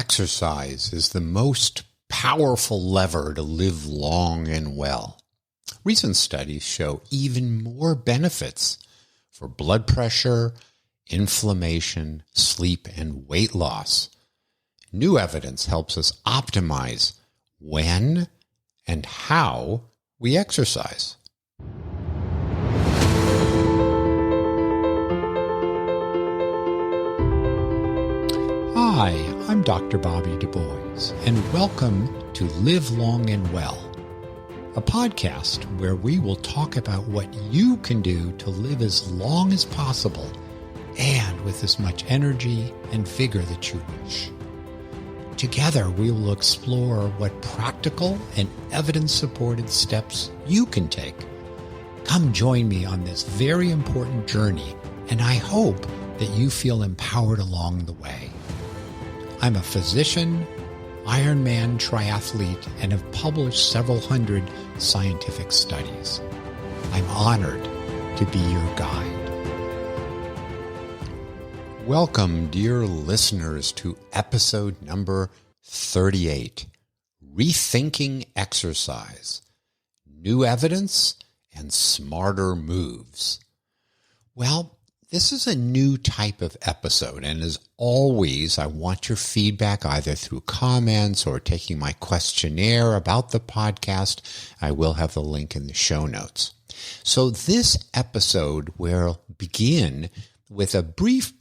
Exercise is the most powerful lever to live long and well. Recent studies show even more benefits for blood pressure, inflammation, sleep, and weight loss. New evidence helps us optimize when and how we exercise. Hi, I'm Dr. Bobby Du Bois, and welcome to Live Long and Well, a podcast where we will talk about what you can do to live as long as possible and with as much energy and vigor that you wish. Together, we will explore what practical and evidence-supported steps you can take. Come join me on this very important journey, and I hope that you feel empowered along the way. I'm a physician, Ironman triathlete, and have published several hundred scientific studies. I'm honored to be your guide. Welcome, dear listeners, to episode number 38, Rethinking Exercise, New Evidence and Smarter Moves. Well, this is a new type of episode, and as always, I want your feedback either through comments or taking my questionnaire about the podcast. I will have the link in the show notes. So this episode will begin with a brief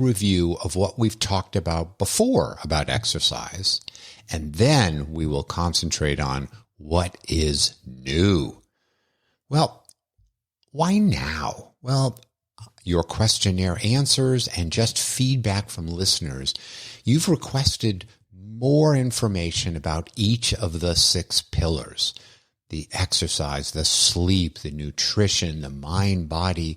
review of what we've talked about before about exercise, and then we will concentrate on what is new. Well, why now? Well, your questionnaire answers and just feedback from listeners, you've requested more information about each of the 6 pillars: the exercise, the sleep, the nutrition, the mind-body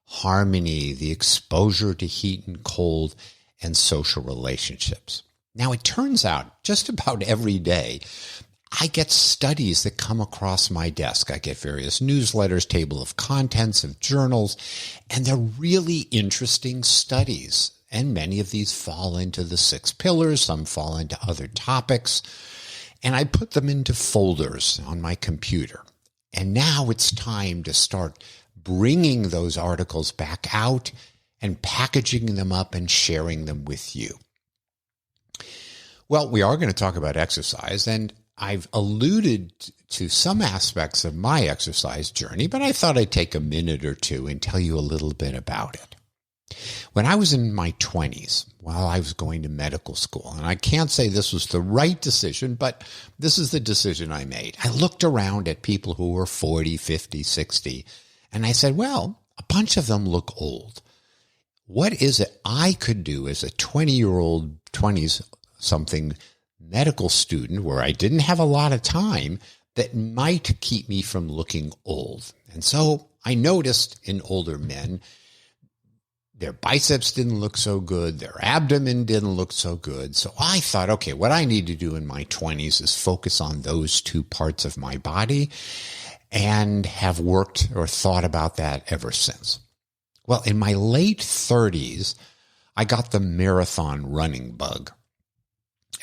harmony, the exposure to heat and cold, and social relationships. Now, it turns out just about every day, I get studies that come across my desk. I get various newsletters, table of contents of journals, and they're really interesting studies. And many of these fall into the 6 pillars. Some fall into other topics. And I put them into folders on my computer. And now it's time to start bringing those articles back out and packaging them up and sharing them with you. Well, we are going to talk about exercise, and I've alluded to some aspects of my exercise journey, but I thought I'd take a minute or two and tell you a little bit about it. When I was in my 20s, while I was going to medical school, and I can't say this was the right decision, but this is the decision I made. I looked around at people who were 40, 50, 60, and I said, well, a bunch of them look old. What is it I could do as a 20-year-old, 20-something medical student where I didn't have a lot of time that might keep me from looking old? And so I noticed in older men, their biceps didn't look so good, their abdomen didn't look so good. So I thought, okay, what I need to do in my 20s is focus on those 2 parts of my body, and have worked or thought about that ever since. Well, in my late 30s, I got the marathon running bug.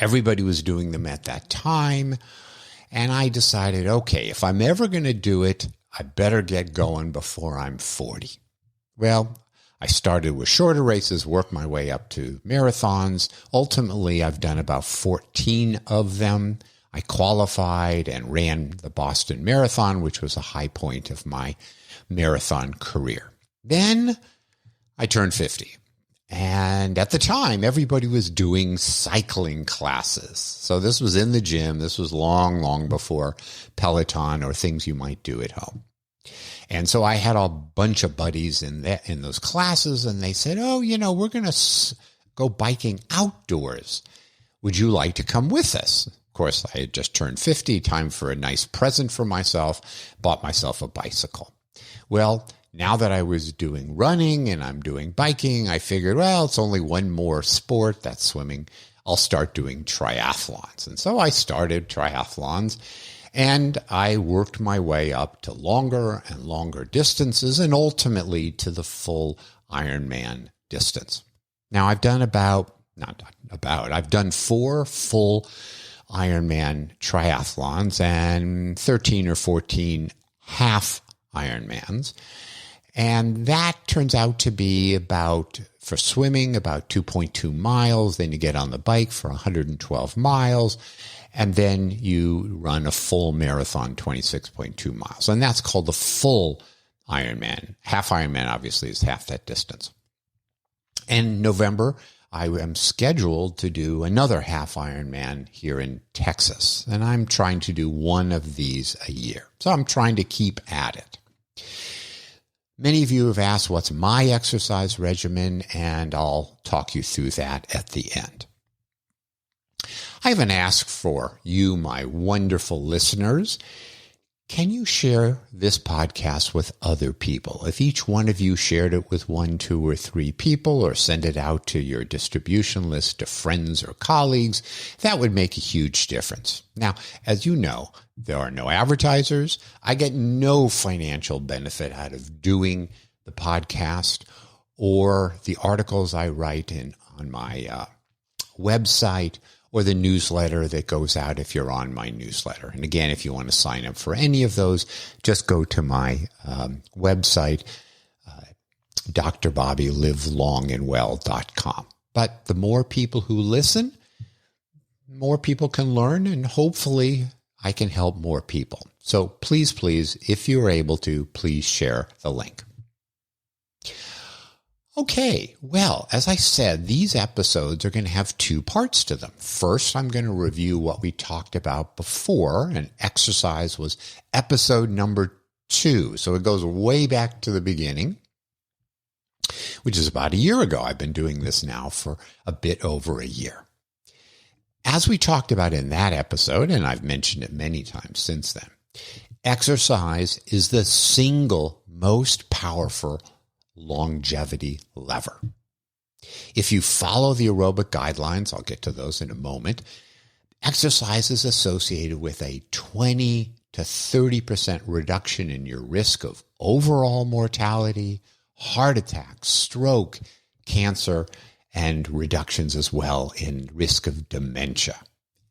Everybody was doing them at that time, and I decided, okay, if I'm ever going to do it, I better get going before I'm 40. Well, I started with shorter races, worked my way up to marathons. Ultimately, I've done about 14 of them. I qualified and ran the Boston Marathon, which was a high point of my marathon career. Then I turned 50. And at the time, everybody was doing cycling classes. So this was in the gym. This was long before Peloton or things you might do at home. And so I had a bunch of buddies in those classes, and they said, oh, we're going to go biking outdoors. Would you like to come with us? Of course, I had just turned 50, time for a nice present for myself, bought myself a bicycle. Well, now that I was doing running and I'm doing biking, I figured, well, it's only one more sport, that's swimming. I'll start doing triathlons. And so I started triathlons, and I worked my way up to longer and longer distances, and ultimately to the full Ironman distance. Now, I've done about I've done 4 full Ironman triathlons and 13 or 14 half Ironmans. And that turns out to be about, for swimming, about 2.2 miles. Then you get on the bike for 112 miles. And then you run a full marathon, 26.2 miles. And that's called the full Ironman. Half Ironman, obviously, is half that distance. In November, I am scheduled to do another half Ironman here in Texas. And I'm trying to do one of these a year. So I'm trying to keep at it. Many of you have asked what's my exercise regimen, and I'll talk you through that at the end. I have an ask for you, my wonderful listeners. Can you share this podcast with other people? If each one of you shared it with 1, 2, or 3 people, or send it out to your distribution list to friends or colleagues, that would make a huge difference. Now, as you know, there are no advertisers. I get no financial benefit out of doing the podcast or the articles I write on my website, or the newsletter that goes out if you're on my newsletter. And again, if you want to sign up for any of those, just go to my website, drbobbylivelongandwell.com. But the more people who listen, more people can learn, and hopefully I can help more people. So please, if you're able to, please share the link. Okay, well, as I said, these episodes are going to have 2 parts to them. First, I'm going to review what we talked about before, and exercise was episode number 2. So it goes way back to the beginning, which is about a year ago. I've been doing this now for a bit over a year. As we talked about in that episode, and I've mentioned it many times since then, exercise is the single most powerful longevity lever. If you follow the aerobic guidelines, I'll get to those in a moment, exercise is associated with a 20 to 30% reduction in your risk of overall mortality, heart attack, stroke, cancer, and reductions as well in risk of dementia.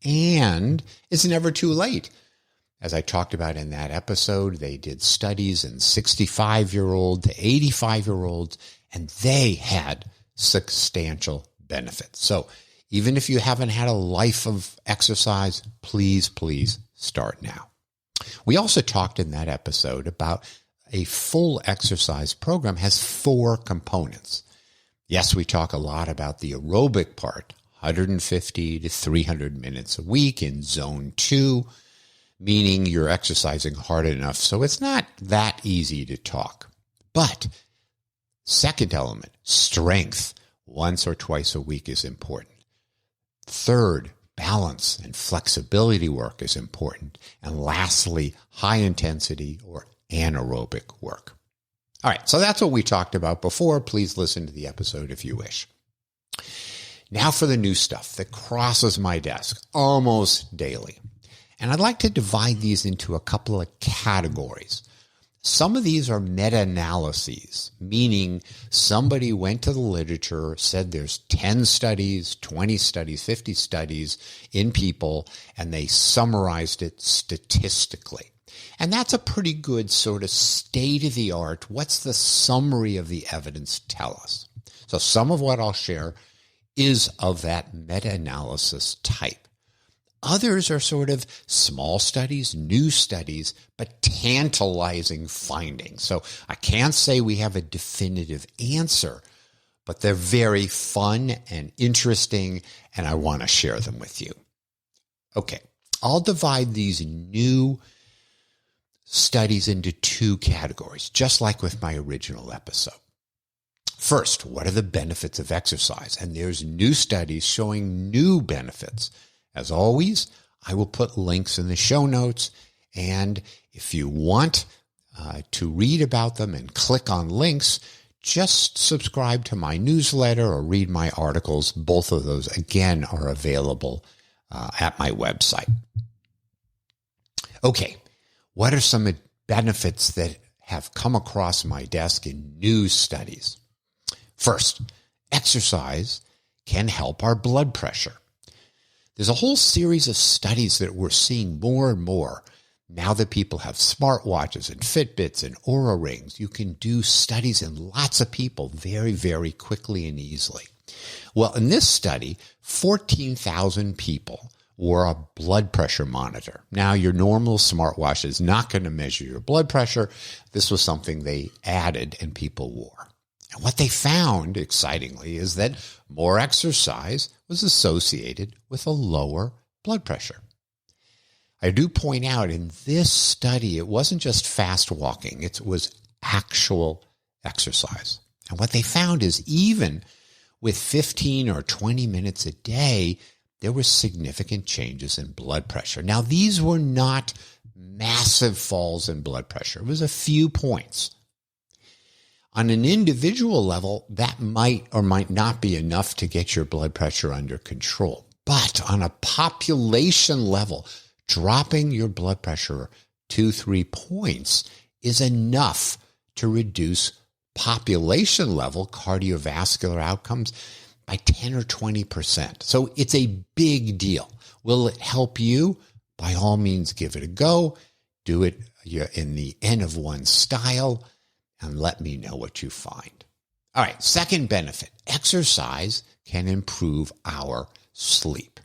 And it's never too late. As I talked about in that episode, they did studies in 65-year-old to 85-year-olds, and they had substantial benefits. So even if you haven't had a life of exercise, please start now. We also talked in that episode about a full exercise program has 4 components. Yes, we talk a lot about the aerobic part, 150 to 300 minutes a week in zone 2, meaning you're exercising hard enough. So it's not that easy to talk. But second element, strength, once or twice a week is important. Third, balance and flexibility work is important. And lastly, high intensity or anaerobic work. All right, so that's what we talked about before. Please listen to the episode if you wish. Now for the new stuff that crosses my desk almost daily. And I'd like to divide these into a couple of categories. Some of these are meta-analyses, meaning somebody went to the literature, said there's 10 studies, 20 studies, 50 studies in people, and they summarized it statistically. And that's a pretty good sort of state-of-the-art, what's the summary of the evidence tell us? So some of what I'll share is of that meta-analysis type. Others are sort of small studies, new studies, but tantalizing findings. So I can't say we have a definitive answer, but they're very fun and interesting, and I want to share them with you. Okay, I'll divide these new studies into 2 categories, just like with my original episode. First, what are the benefits of exercise? And there's new studies showing new benefits. As always, I will put links in the show notes, and if you want to read about them and click on links, just subscribe to my newsletter or read my articles. Both of those, again, are available at my website. Okay, what are some benefits that have come across my desk in new studies? First, exercise can help our blood pressure. There's a whole series of studies that we're seeing more and more. Now that people have smartwatches and Fitbits and Oura Rings, you can do studies in lots of people very, very quickly and easily. Well, in this study, 14,000 people wore a blood pressure monitor. Now, your normal smartwatch is not going to measure your blood pressure. This was something they added and people wore. And what they found, excitingly, is that more exercise was associated with a lower blood pressure. I do point out in this study, it wasn't just fast walking, it was actual exercise. And what they found is even with 15 or 20 minutes a day, there were significant changes in blood pressure. Now, these were not massive falls in blood pressure. It was a few points. On an individual level, that might or might not be enough to get your blood pressure under control. But on a population level, dropping your blood pressure 2-3 points is enough to reduce population level cardiovascular outcomes by 10 or 20%. So it's a big deal. Will it help you? By all means, give it a go. Do it in the N of 1 style and let me know what you find. All right, second benefit, exercise can improve our sleep.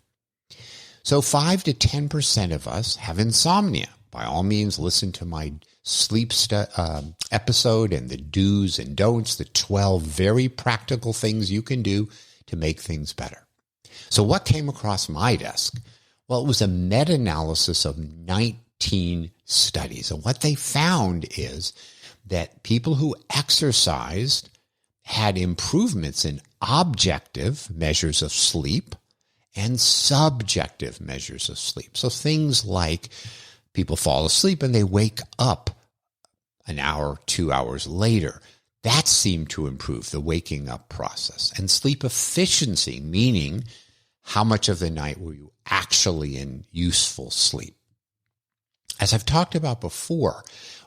So 5 to 10% of us have insomnia. By all means, listen to my sleep episode and the do's and don'ts, the 12 very practical things you can do to make things better. So what came across my desk? Well, it was a meta-analysis of 19 studies. And what they found is that people who exercised had improvements in objective measures of sleep and subjective measures of sleep. So things like people fall asleep and they wake up an hour, 2 hours later. That seemed to improve the waking up process. And sleep efficiency, meaning how much of the night were you actually in useful sleep. As I've talked about before,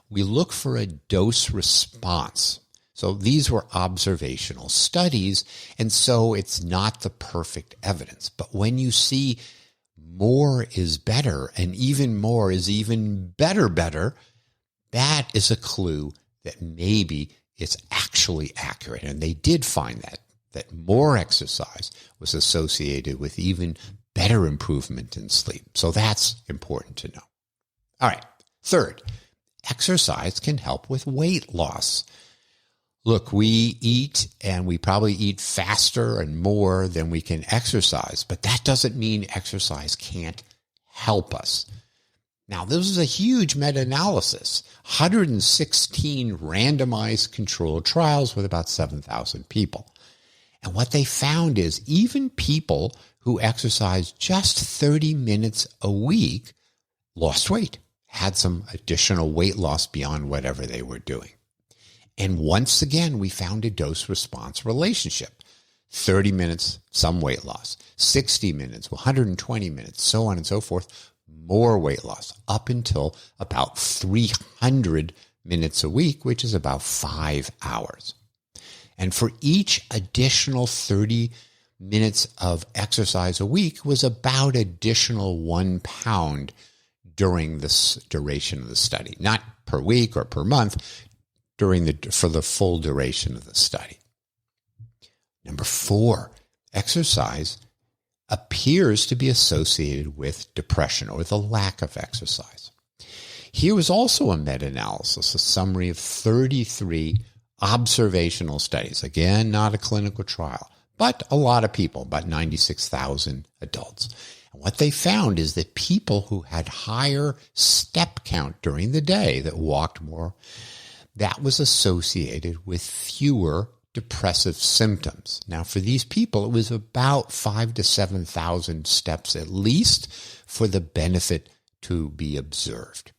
we look for a dose response. So these were observational studies, and so it's not the perfect evidence. But when you see more is better and even more is even better, that is a clue that maybe it's actually accurate. And they did find that more exercise was associated with even better improvement in sleep. So that's important to know. All right. Third, exercise can help with weight loss. Look, we eat and we probably eat faster and more than we can exercise, but that doesn't mean exercise can't help us. Now, this is a huge meta-analysis, 116 randomized controlled trials with about 7,000 people. And what they found is even people who exercise just 30 minutes a week lost weight, had some additional weight loss beyond whatever they were doing. And once again, we found a dose-response relationship. 30 minutes, some weight loss. 60 minutes, 120 minutes, so on and so forth, more weight loss, up until about 300 minutes a week, which is about 5 hours. And for each additional 30 minutes of exercise a week was about additional 1 pound during this duration of the study, not per week or per month, for the full duration of the study. Number 4, exercise appears to be associated with depression or the lack of exercise. Here was also a meta-analysis, a summary of 33 observational studies. Again, not a clinical trial, but a lot of people, about 96,000 adults. And what they found is that people who had higher step count during the day, that walked more, that was associated with fewer depressive symptoms. Now, for these people, it was about 5,000 to 7,000 steps at least for the benefit to be observed.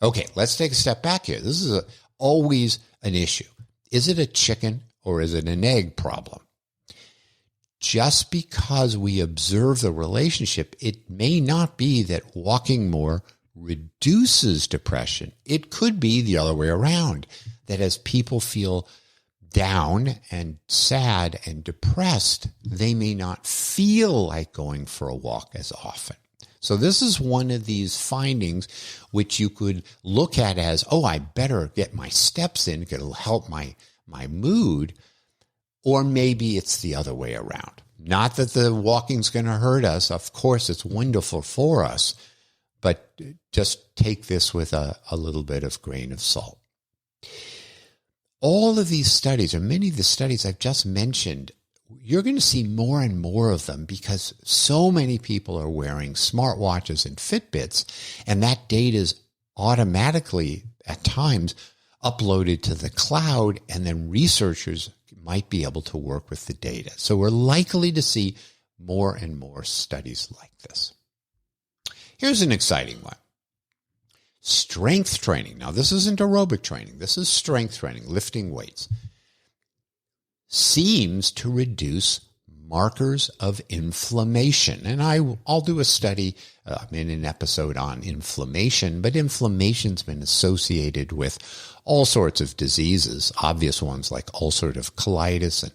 Okay, let's take a step back here. This is always an issue. Is it a chicken or is it an egg problem? Just because we observe the relationship, it may not be that walking more reduces depression. It could be the other way around, that as people feel down and sad and depressed, they may not feel like going for a walk as often. So this is one of these findings which you could look at as, oh, I better get my steps in, it'll help my mood. Or maybe it's the other way around. Not that the walking's going to hurt us. Of course, it's wonderful for us. But just take this with a little bit of grain of salt. All of these studies, or many of the studies I've just mentioned, you're going to see more and more of them because so many people are wearing smartwatches and Fitbits, and that data is automatically, at times, uploaded to the cloud, and then researchers might be able to work with the data. So we're likely to see more and more studies like this. Here's an exciting one. Strength training. Now, this isn't aerobic training. This is strength training, lifting weights. Seems to reduce markers of inflammation. And I'll do a study in an episode on inflammation, but inflammation's been associated with all sorts of diseases, obvious ones like ulcerative colitis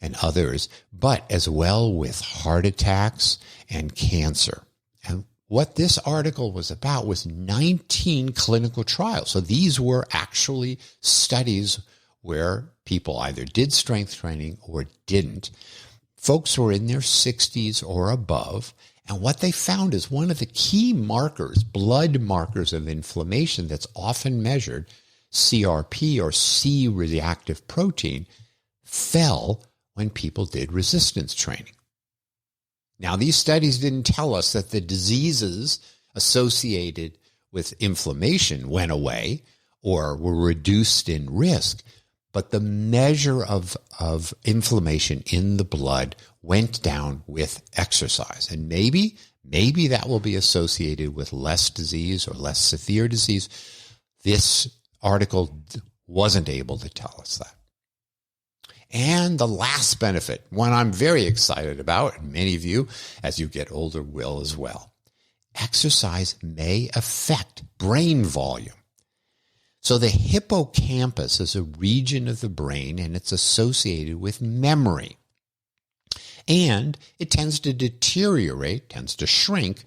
and others, but as well with heart attacks and cancer. And what this article was about was 19 clinical trials. So these were actually studies where people either did strength training or didn't. Folks were in their 60s or above. And what they found is one of the key markers, blood markers of inflammation that's often measured, CRP or C-reactive protein, fell when people did resistance training. Now, these studies didn't tell us that the diseases associated with inflammation went away or were reduced in risk, but the measure of inflammation in the blood went down with exercise. And maybe that will be associated with less disease or less severe disease. This article wasn't able to tell us that. And the last benefit, one I'm very excited about, and many of you, as you get older, will as well. Exercise may affect brain volume. So the hippocampus is a region of the brain, and it's associated with memory. And it tends to deteriorate, tends to shrink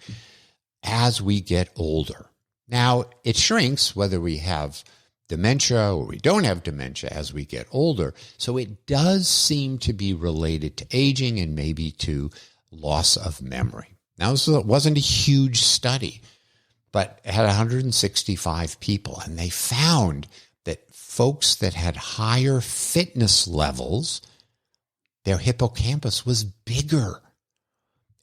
as we get older. Now, it shrinks whether we have dementia or we don't have dementia as we get older. So it does seem to be related to aging and maybe to loss of memory. Now, this wasn't a huge study, but it had 165 people, and they found that folks that had higher fitness levels, their hippocampus was bigger.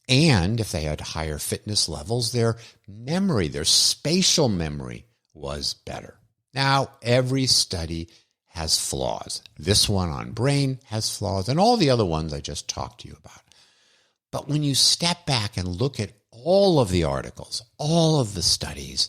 And if they had higher fitness levels, their memory, their spatial memory was better. Now, every study has flaws. This one on brain has flaws, and all the other ones I just talked to you about. But when you step back and look at all of the articles, all of the studies,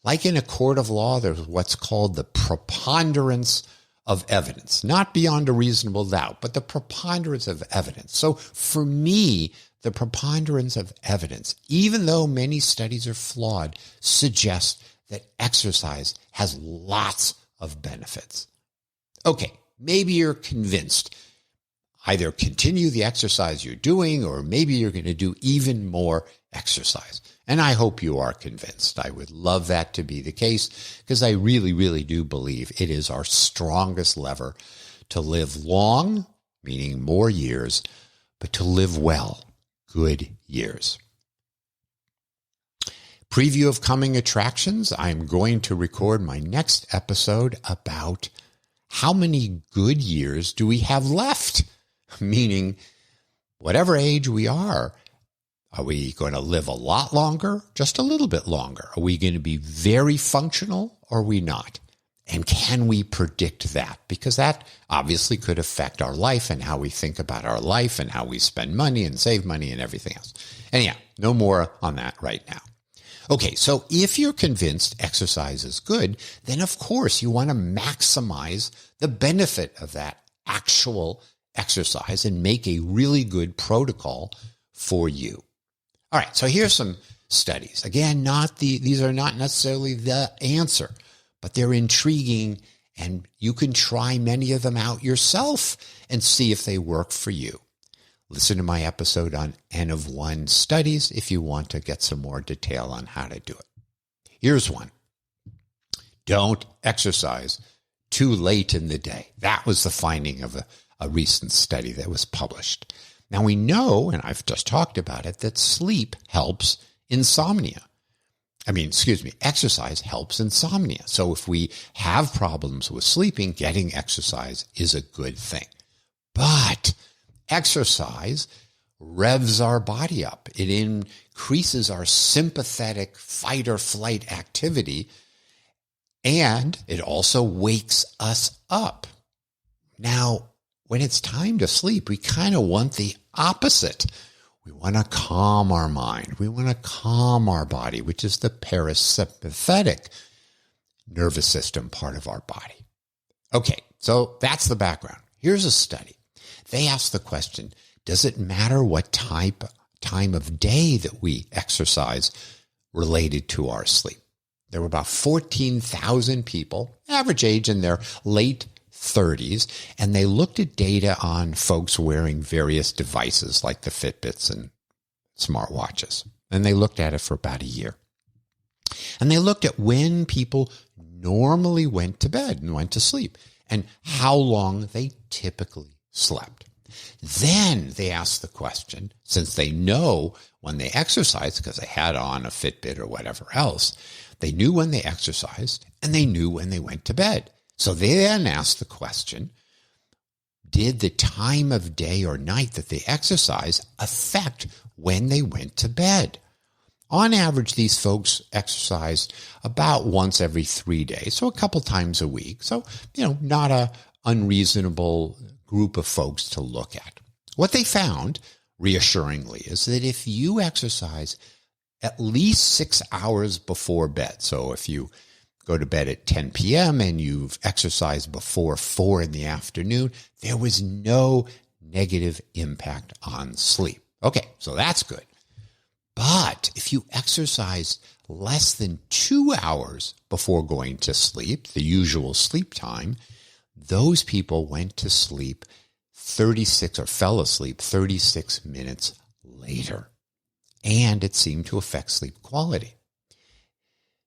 like in a court of law, there's what's called the preponderance of evidence, not beyond a reasonable doubt, but the preponderance of evidence. So for me, the preponderance of evidence, even though many studies are flawed, suggests that exercise has lots of benefits. Okay, maybe you're convinced. Either continue the exercise you're doing, or maybe you're going to do even more exercise. And I hope you are convinced. I would love that to be the case, because I really, really do believe it is our strongest lever to live long, meaning more years, but to live well, good years. Preview of coming attractions. I'm going to record my next episode about how many good years do we have left? Meaning, whatever age we are we going to live a lot longer? Just a little bit longer? Are we going to be very functional, or are we not? And can we predict that? Because that obviously could affect our life and how we think about our life and how we spend money and save money and everything else. Anyhow, no more on that right now. Okay, so if you're convinced exercise is good, then of course you want to maximize the benefit of that actual exercise and make a really good protocol for you. All right, so here's some studies. Again, these are not necessarily the answer, but they're intriguing And you can try many of them out yourself and see if they work for you. Listen to my episode on N of 1 studies if you want to get some more detail on how to do it. Here's one. Don't exercise too late in the day. That was the finding of a recent study that was published. Now we know, and I've just talked about it, that sleep helps insomnia. Exercise helps insomnia. So if we have problems with sleeping, getting exercise is a good thing. But exercise revs our body up. It increases our sympathetic fight or flight activity, and it also wakes us up. Now, when it's time to sleep, we kind of want the opposite. We want to calm our mind. We want to calm our body, which is the parasympathetic nervous system part of our body. Okay, so that's the background. Here's a study. They asked the question, does it matter what time of day that we exercise related to our sleep? There were about 14,000 people, average age in their late 30s, and they looked at data on folks wearing various devices like the Fitbits and smartwatches. And they looked at it for about a year. And they looked at when people normally went to bed and went to sleep and how long they typically slept. Then they asked the question, since they know when they exercise, because they had on a Fitbit or whatever else, they knew when they exercised and they knew when they went to bed. So they then asked the question, did the time of day or night that they exercise affect when they went to bed? On average, these folks exercised about once every 3 days, so a couple times a week. So, not a unreasonable group of folks to look at. What they found, reassuringly, is that if you exercise at least 6 hours before bed, so if you go to bed at 10 p.m. and you've exercised before 4 in the afternoon, there was no negative impact on sleep. Okay, so that's good. But if you exercise less than 2 hours before going to sleep, the usual sleep time, those people went to sleep fell asleep 36 minutes later. And it seemed to affect sleep quality.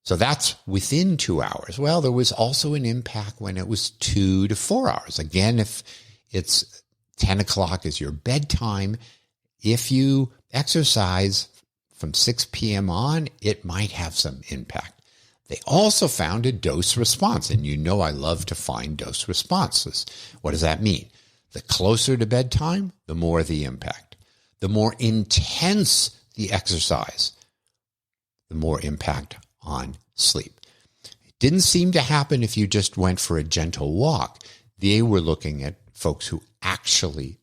So that's within 2 hours. Well, there was also an impact when it was 2 to 4 hours. Again, if it's 10 o'clock is your bedtime, if you exercise from 6 p.m. on, it might have some impact. They also found a dose response, and I love to find dose responses. What does that mean? The closer to bedtime, the more the impact. The more intense the exercise, the more impact on sleep. It didn't seem to happen if you just went for a gentle walk. They were looking at folks who actually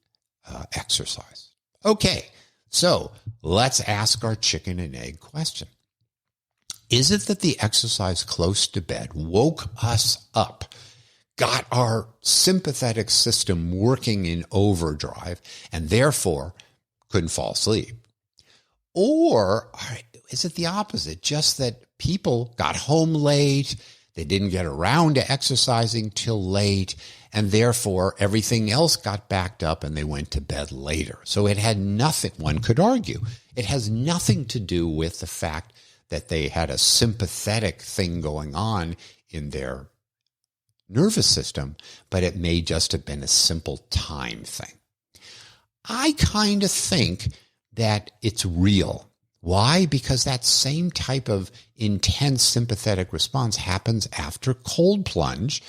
exercise. Okay, so let's ask our chicken and egg question. Is it that the exercise close to bed woke us up, got our sympathetic system working in overdrive, and therefore couldn't fall asleep? Or is it the opposite, just that people got home late, they didn't get around to exercising till late, and therefore everything else got backed up and they went to bed later? So it had nothing, one could argue, it has nothing to do with the fact that they had a sympathetic thing going on in their nervous system, but it may just have been a simple time thing. I kind of think that it's real. Why? Because that same type of intense sympathetic response happens after cold plunge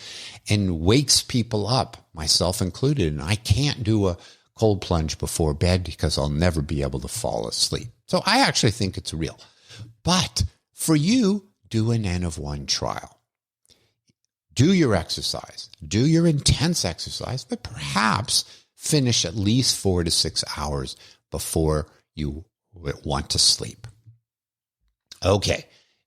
and wakes people up, myself included. And I can't do a cold plunge before bed because I'll never be able to fall asleep. So I actually think it's real. But for you, do an N of 1 trial. Do your exercise. Do your intense exercise, but perhaps finish at least 4 to 6 hours before you want to sleep. Okay,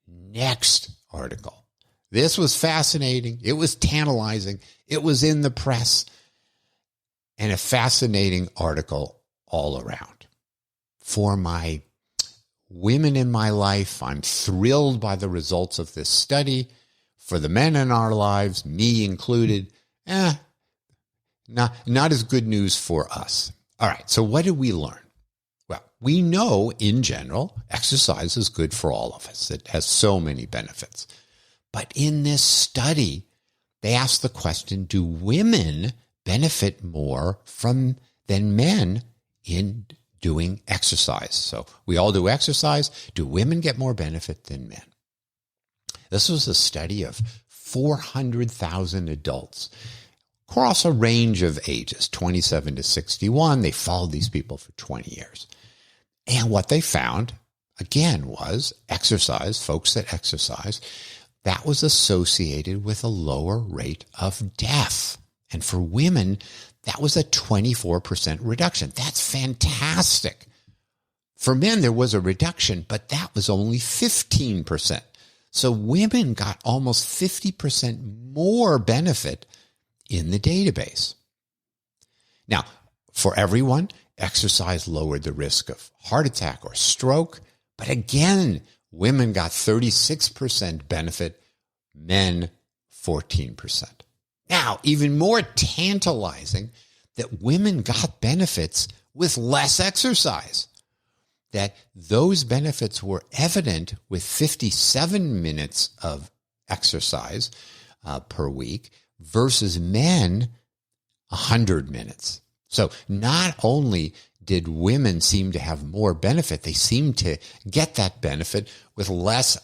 next article. This was fascinating. It was tantalizing. It was in the press, and a fascinating article all around. For my women in my life, I'm thrilled by the results of this study. for the men in our lives, me included, not as good news for us. All right, so what did we learn? Well, we know in general, exercise is good for all of us. It has so many benefits. But in this study, they asked the question, do women benefit more than men in doing exercise? So we all do exercise. Do women get more benefit than men? This was a study of 400,000 adults across a range of ages, 27 to 61. They followed these people for 20 years. And what they found, again, was exercise, folks that exercise, that was associated with a lower rate of death. And for women, that was a 24% reduction. That's fantastic. For men, there was a reduction, but that was only 15%. So women got almost 50% more benefit in the database. Now, for everyone, exercise lowered the risk of heart attack or stroke. But again, women got 36% benefit, men 14%. Now, even more tantalizing that women got benefits with less exercise, that those benefits were evident with 57 minutes of exercise per week versus men 100 minutes. So not only did women seem to have more benefit, they seemed to get that benefit with less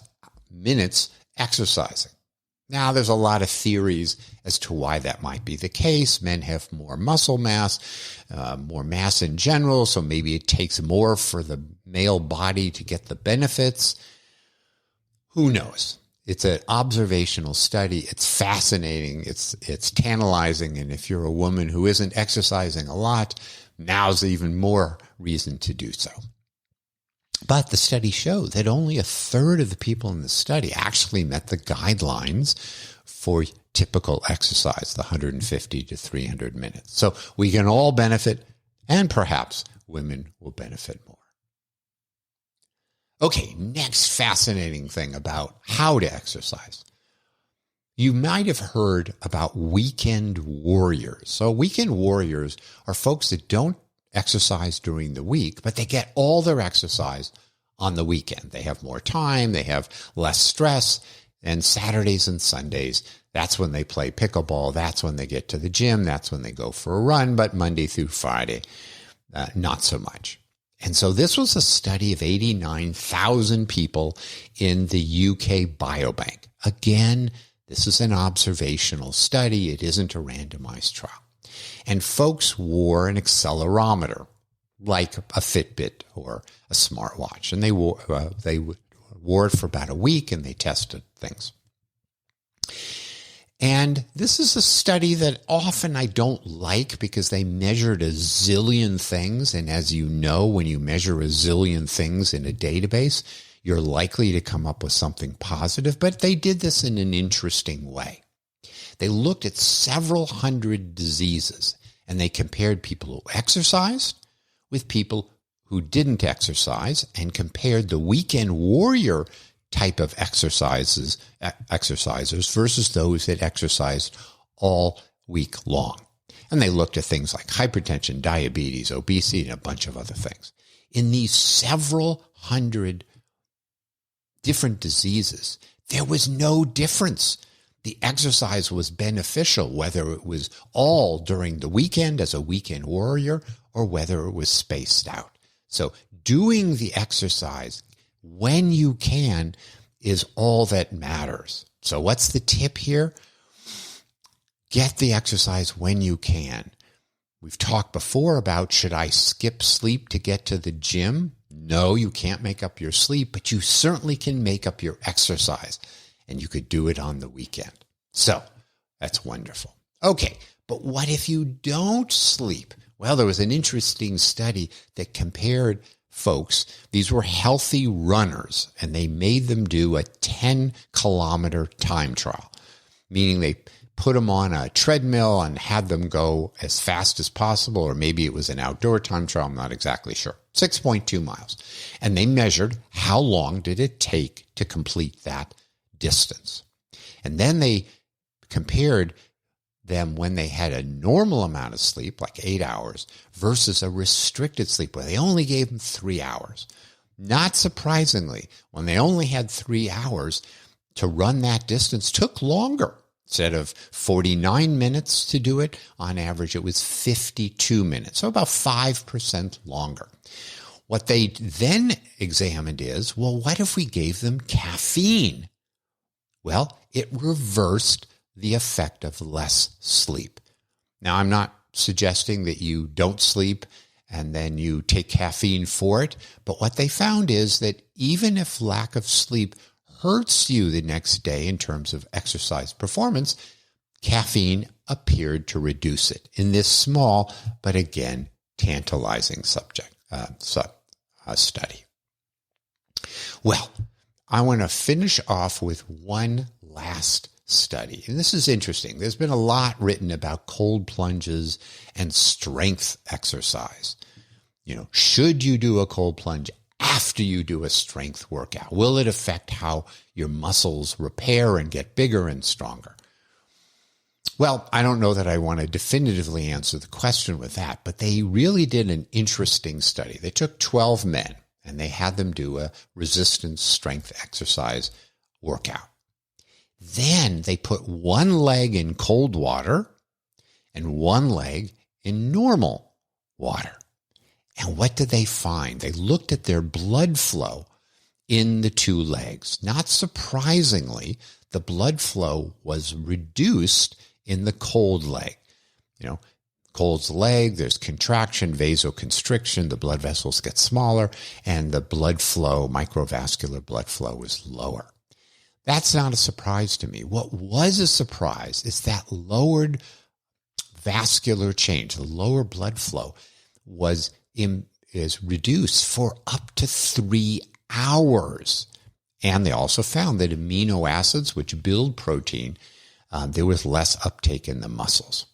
minutes exercising. Now, there's a lot of theories as to why that might be the case. Men have more muscle mass, more mass in general, so maybe it takes more for the male body to get the benefits. Who knows? It's an observational study. It's fascinating. It's tantalizing. And if you're a woman who isn't exercising a lot, now's even more reason to do so. But the study showed that only a third of the people in the study actually met the guidelines for typical exercise, the 150 to 300 minutes. So we can all benefit, and perhaps women will benefit more. Okay, next fascinating thing about how to exercise. You might have heard about weekend warriors. So weekend warriors are folks that don't exercise during the week, but they get all their exercise on the weekend. They have more time, they have less stress, and Saturdays and Sundays, that's when they play pickleball, that's when they get to the gym, that's when they go for a run, but Monday through Friday, not so much. And so this was a study of 89,000 people in the UK Biobank. Again, this is an observational study. It isn't a randomized trial. And folks wore an accelerometer, like a Fitbit or a smartwatch. And they wore it for about a week, and they tested things. And this is a study that often I don't like because they measured a zillion things. And as you know, when you measure a zillion things in a database, you're likely to come up with something positive. But they did this in an interesting way. They looked at several hundred diseases, and they compared people who exercised with people who didn't exercise, and compared the weekend warrior type of exercisers versus those that exercised all week long. And they looked at things like hypertension, diabetes, obesity, and a bunch of other things. In these several hundred different diseases, there was no difference. The exercise was beneficial, whether it was all during the weekend as a weekend warrior or whether it was spaced out. So doing the exercise when you can is all that matters. So what's the tip here? Get the exercise when you can. We've talked before about, should I skip sleep to get to the gym? No, you can't make up your sleep, but you certainly can make up your exercise, and you could do it on the weekend. So that's wonderful. Okay, but what if you don't sleep? Well, there was an interesting study that compared folks. These were healthy runners, and they made them do a 10-kilometer time trial, meaning they put them on a treadmill and had them go as fast as possible, or maybe it was an outdoor time trial, I'm not exactly sure, 6.2 miles. And they measured how long did it take to complete that distance. And then they compared them when they had a normal amount of sleep, like 8 hours, versus a restricted sleep where they only gave them 3 hours. Not surprisingly, when they only had 3 hours to run that distance, took longer. Instead of 49 minutes to do it, on average, it was 52 minutes, so about 5% longer. What they then examined is, well, what if we gave them caffeine? Well, it reversed the effect of less sleep. Now, I'm not suggesting that you don't sleep and then you take caffeine for it, but what they found is that even if lack of sleep hurts you the next day in terms of exercise performance, caffeine appeared to reduce it in this small, but again, tantalizing study. Well, I want to finish off with one last study. And this is interesting. There's been a lot written about cold plunges and strength exercise. Should you do a cold plunge after you do a strength workout? Will it affect how your muscles repair and get bigger and stronger? Well, I don't know that I want to definitively answer the question with that, but they really did an interesting study. They took 12 men and they had them do a resistance strength exercise workout. Then they put one leg in cold water and one leg in normal water. And what did they find? They looked at their blood flow in the two legs. Not surprisingly, the blood flow was reduced in the cold leg. Cold leg, there's contraction, vasoconstriction, the blood vessels get smaller, and the blood flow, microvascular blood flow, is lower. That's not a surprise to me. What was a surprise is that lowered vascular change, the lower blood flow, is reduced for up to 3 hours. And they also found that amino acids, which build protein, there was less uptake in the muscles.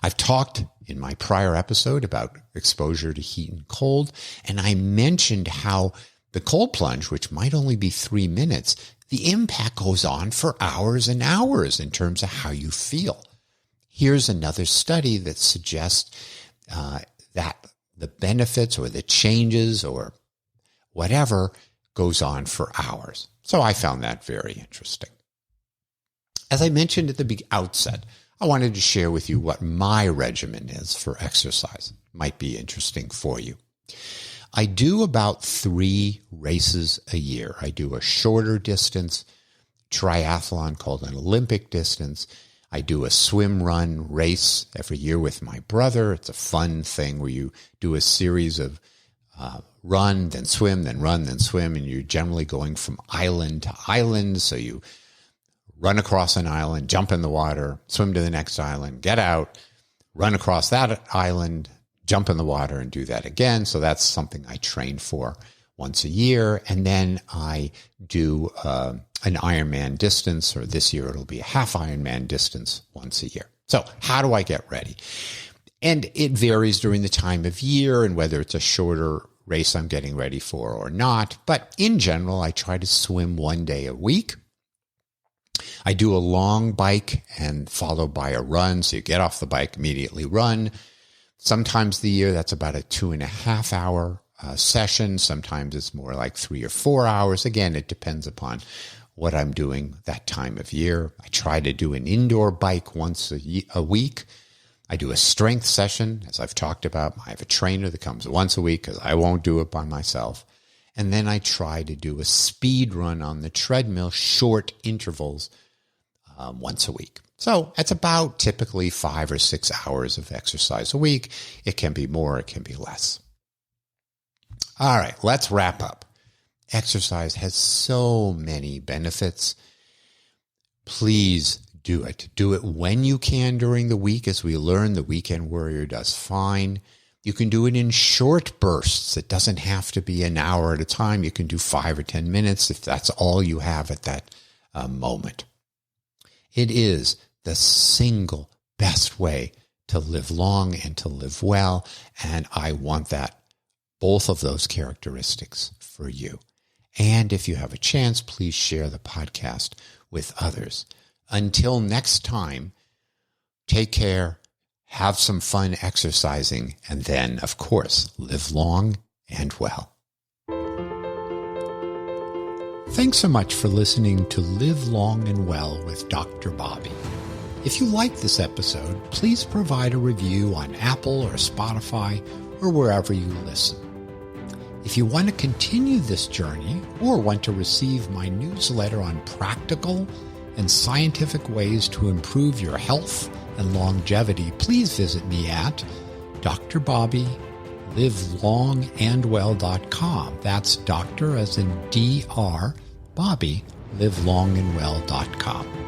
I've talked in my prior episode about exposure to heat and cold, and I mentioned how the cold plunge, which might only be 3 minutes, the impact goes on for hours and hours in terms of how you feel. Here's another study that suggests that the benefits or the changes or whatever goes on for hours. So I found that very interesting. As I mentioned at the outset, I wanted to share with you what my regimen is for exercise. Might be interesting for you. I do about 3 races a year. I do a shorter distance triathlon called an Olympic distance. I do a swim run race every year with my brother. It's a fun thing where you do a series of run, then swim, then run, then swim, and you're generally going from island to island. So you run across an island, jump in the water, swim to the next island, get out, run across that island, jump in the water, and do that again. So that's something I train for once a year. And then I do an Ironman distance, or this year it'll be a half Ironman distance once a year. So how do I get ready? And it varies during the time of year and whether it's a shorter race I'm getting ready for or not. But in general, I try to swim 1 day a week. I do a long bike and followed by a run. So you get off the bike, immediately run. Sometimes the year that's about a 2.5 hour session. Sometimes it's more like 3 or 4 hours. Again, it depends upon what I'm doing that time of year. I try to do an indoor bike once a week. I do a strength session, as I've talked about. I have a trainer that comes once a week because I won't do it by myself. And then I try to do a speed run on the treadmill, short intervals, once a week. So it's about typically 5 or 6 hours of exercise a week. It can be more, it can be less. All right, let's wrap up. Exercise has so many benefits. Please do it. Do it when you can during the week. As we learn, the weekend warrior does fine. You can do it in short bursts. It doesn't have to be an hour at a time. You can do 5 or 10 minutes if that's all you have at that moment. It is the single best way to live long and to live well. And I want that, both of those characteristics for you. And if you have a chance, please share the podcast with others. Until next time, take care, have some fun exercising, and then, of course, live long and well. Thanks so much for listening to Live Long and Well with Dr. Bobby. If you like this episode, please provide a review on Apple or Spotify or wherever you listen. If you want to continue this journey or want to receive my newsletter on practical and scientific ways to improve your health and longevity, please visit me at drbobbylivellongandwell.com. That's doctor as in DR, Bobby, livelongandwell.com.